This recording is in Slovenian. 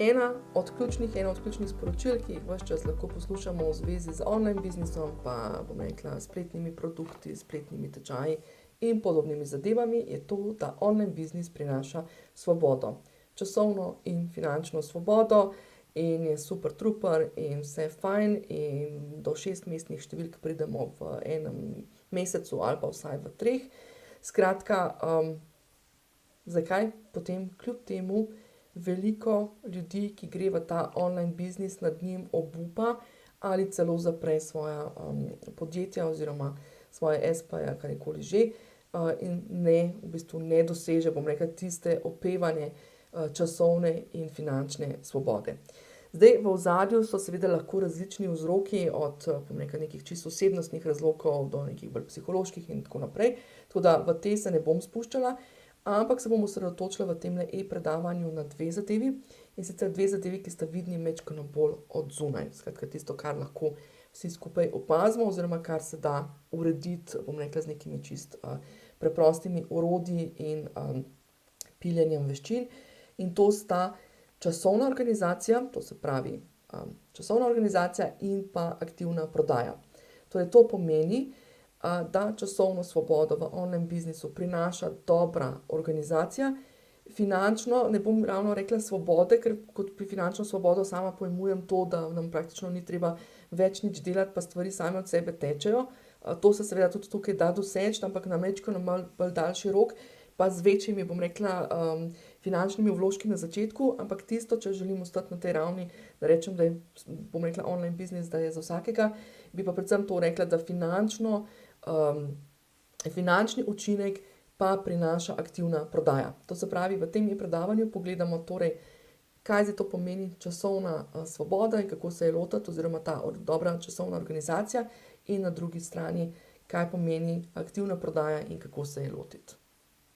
Ena od ključnih sporočil, ki jih ves čas lahko poslušamo v zvezi z online biznisom, pa bom rekla spletnimi produkti, spletnimi tečaji in podobnimi zadevami, je to, da online biznis prinaša svobodo. Časovno in finančno svobodo in je super truper in vse fajn in do 6-mestnih številk pridemo v enem mesecu ali pa vsaj v 3. Skratka, zakaj potem kljub temu veliko ljudi, ki gre v ta online biznis, nad njim obupa ali celo zapre svoja podjetja oziroma svoje espeje, karkoli že, in v bistvu ne doseže, bom rekla, tiste opevane časovne in finančne svobode. Zdaj, v ozadju so seveda lahko različni vzroki od, bom rekla, nekih čisto osebnostnih razlogov do nekih bolj psiholoških in tako naprej, tako da v te se ne bom spuščala, ampak se bom osredotočila v temle e-predavanju na 2 zadevi, in sicer 2 zadevi, ki sta vidni majčkeno bolj od zunaj. Skratka, tisto, kar lahko vsi skupaj opazimo oziroma kar se da urediti, bom rekla, z nekimi čisto preprostimi orodji in piljenjem veščin. In to sta časovna organizacija, to se pravi časovna organizacija in pa aktivna prodaja. Torej, to pomeni, da časovno svobodo v online biznisu prinaša dobra organizacija. Finančno ne bom ravno rekla svobode, ker kot pri finančno svobodo sama pojmujem to, da nam praktično ni treba več nič delati, pa stvari same od sebe tečejo. To se seveda tudi tukaj da doseči, ampak na majčkeno malo bolj daljši rok, pa z večjimi, bom rekla, finančnimi vložki na začetku, ampak tisto, če želim ostati na tej ravni, da rečem, da je, bom rekla, online biznis, da je za vsakega, bi pa predvsem to rekla, da finančni učinek pa prinaša aktivna prodaja. To se pravi, v tem predavanju pogledamo torej, kaj zdaj to pomeni časovna svoboda in kako se je lotiti, oziroma ta dobra časovna organizacija, in na drugi strani, kaj pomeni aktivna prodaja in kako se je lotiti.